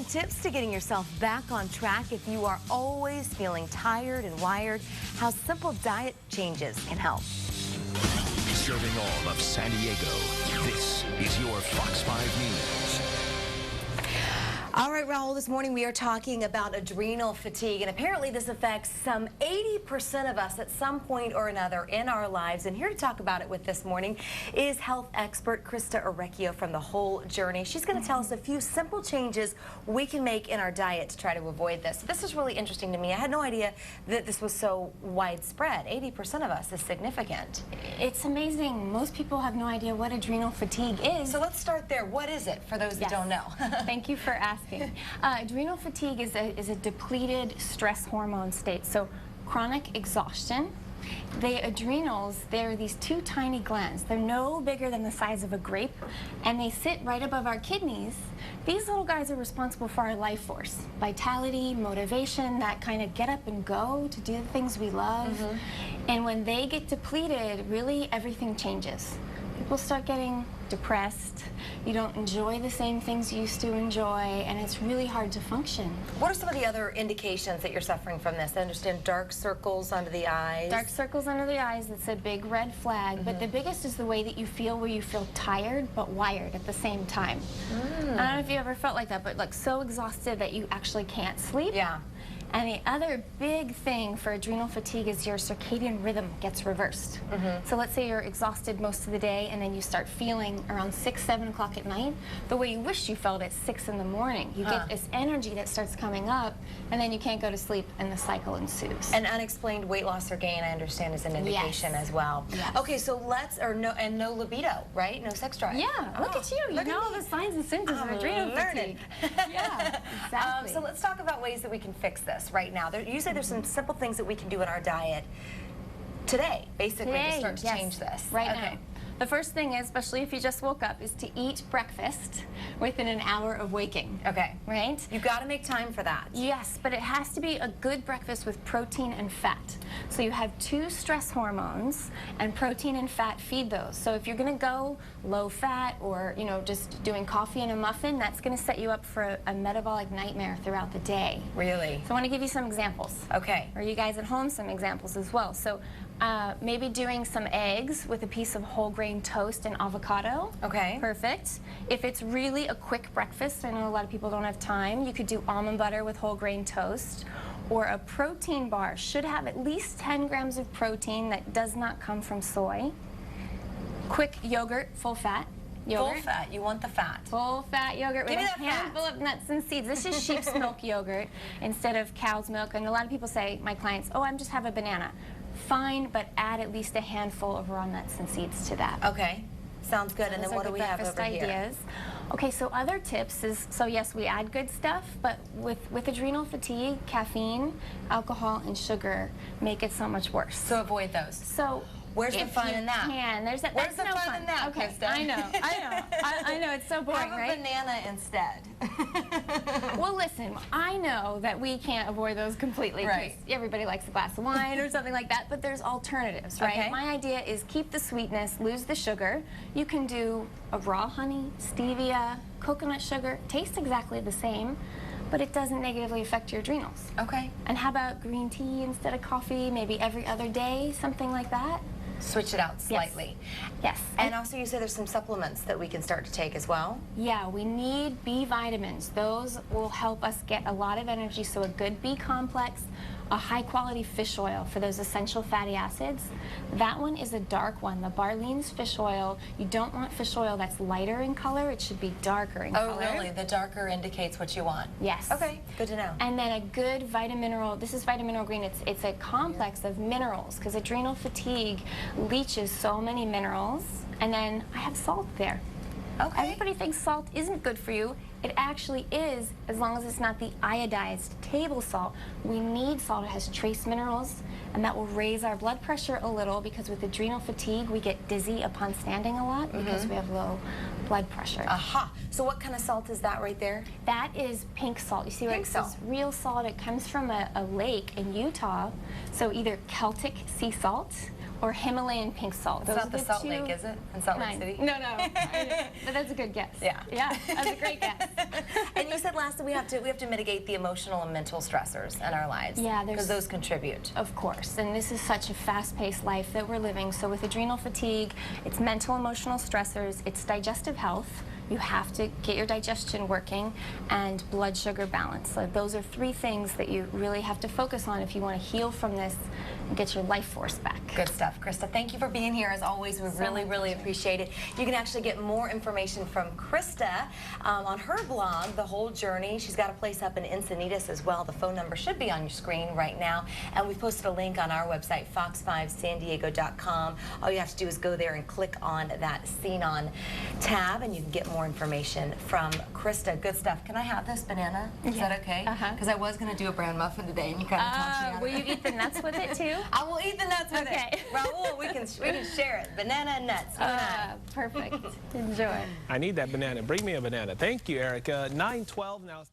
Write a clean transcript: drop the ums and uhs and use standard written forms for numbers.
tips to getting yourself back on track if you are always feeling tired and wired. How simple diet changes can help. Serving all of San Diego, this is your Fox 5 News. All right, Raul, this morning we are talking about adrenal fatigue, and apparently this affects some 80% of us at some point or another in our lives. And here to talk about it with this morning is health expert Krista Orecchio from The Whole Journey. She's going to tell us a few simple changes we can make in our diet to try to avoid this. This is really interesting to me. I had no idea that this was so widespread. 80% of us is significant. It's amazing. Most people have no idea what adrenal fatigue is. So let's start there. What is it for those that don't know? Thank you for asking. Adrenal fatigue is a depleted stress hormone state, so chronic exhaustion. The adrenals, they're these two tiny glands. They're no bigger than the size of a grape, and they sit right above our kidneys. These little guys are responsible for our life force, vitality, motivation, that kind of get up and go to do the things we love. And when they get depleted, really everything changes. People start getting depressed, you don't enjoy the same things you used to enjoy, and it's really hard to function. What are some of the other indications that you're suffering from this? I understand dark circles under the eyes. Dark circles under the eyes, that's a big red flag, but the biggest is the way that you feel, where you feel tired but wired at the same time. I don't know if you ever felt like that, but like so exhausted that you actually can't sleep. Yeah. And the other big thing for adrenal fatigue is your circadian rhythm gets reversed. So let's say you're exhausted most of the day, and then you start feeling around 6, 7 o'clock at night the way you wish you felt at 6 in the morning. You get this energy that starts coming up, and then you can't go to sleep, and the cycle ensues. And unexplained weight loss or gain, I understand, is an indication as well. Okay, so no libido, right? No sex drive. Yeah, look at you. You know all the signs and symptoms of adrenal fatigue. Yeah, exactly. So let's talk about ways that we can fix this right now. You say there's some simple things that we can do in our diet today, basically, to start to change this. Right now. The first thing is, especially if you just woke up, is to eat breakfast within an hour of waking. Okay. Right? You've got to make time for that. Yes, but it has to be a good breakfast with protein and fat. So you have two stress hormones, and protein and fat feed those. So if you're going to go low fat, or just doing coffee and a muffin, that's going to set you up for a metabolic nightmare throughout the day. Really? So I want to give you some examples. Okay. Or you guys at home some examples as well. So maybe doing some eggs with a piece of whole grain toast and avocado. Okay. Perfect. If it's really a quick breakfast, I know a lot of people don't have time, you could do almond butter with whole grain toast. Or a protein bar should have at least 10 grams of protein that does not come from soy. Quick yogurt, full fat. Yogurt. Full fat. You want the fat. Full fat yogurt with a handful of nuts and seeds. This is sheep's milk yogurt instead of cow's milk. And a lot of people say, my clients, oh, I'm just have a banana. Fine, but add at least a handful of raw nuts and seeds to that. Okay. Sounds good. And then what do we have over ideas. here? Okay, so other tips is, so yes, we add good stuff, but with adrenal fatigue, caffeine, alcohol, and sugar make it so much worse. So avoid those. So where's the fun in that? Where's the fun in that, okay, Krista? I know, it's so boring, have a right? banana instead. Well, listen, I know that we can't avoid those completely. Right. Everybody likes a glass of wine or something like that, but there's alternatives, right? Okay. My idea is keep the sweetness, lose the sugar. You can do a raw honey, stevia, coconut sugar, tastes exactly the same, but it doesn't negatively affect your adrenals. Okay. And how about green tea instead of coffee, maybe every other day, something like that? Switch it out slightly. Yes. And also you say there's some supplements that we can start to take as well? Yeah, we need B vitamins. Those will help us get a lot of energy, so a good B complex, a high quality fish oil for those essential fatty acids. That one is a dark one, the Barlean's fish oil. You don't want fish oil that's lighter in color, it should be darker in color. Oh really? The darker indicates what you want? Yes. Okay, good to know. And then a good vitamineral, this is vitamineral green, it's a complex of minerals, because adrenal fatigue leaches so many minerals. And then I have salt there. Okay. Everybody thinks salt isn't good for you. It actually is, as long as it's not the iodized table salt. We need salt. It has trace minerals, and that will raise our blood pressure a little, because with adrenal fatigue, we get dizzy upon standing a lot because we have low blood pressure. Aha. So what kind of salt is that right there? That is pink salt. You see where it says real salt? It comes from a lake in Utah. So either Celtic sea salt or Himalayan pink salt. It's not the Salt Lake, is it? In Salt Lake City? No, no. But that's a good guess. Yeah. Yeah, that's a great guess. And you said last lastly, we have to mitigate the emotional and mental stressors in our lives. Yeah, because those contribute. Of course, and this is such a fast-paced life that we're living. So with adrenal fatigue, it's mental, emotional stressors, it's digestive health. You have to get your digestion working, and blood sugar balance. So those are 3 things that you really have to focus on if you want to heal from this and get your life force back. Good stuff. Krista, thank you for being here. As always, we really appreciate it. You can actually get more information from Krista on her blog, The Whole Journey. She's got a place up in Encinitas as well. The phone number should be on your screen right now. And we've posted a link on our website, fox5sandiego.com. All you have to do is go there and click on that Seen On tab, and you can get more information from Krista. Good stuff. Can I have this banana? Is that okay? Because I was going to do a bran muffin today, and you kind of talked me out of it. Will you eat the nuts with it too? I will eat the nuts with it. Raul, we can share it. Banana and nuts. Perfect. Enjoy. I need that banana. Bring me a banana. Thank you, Erica. 9:12 now.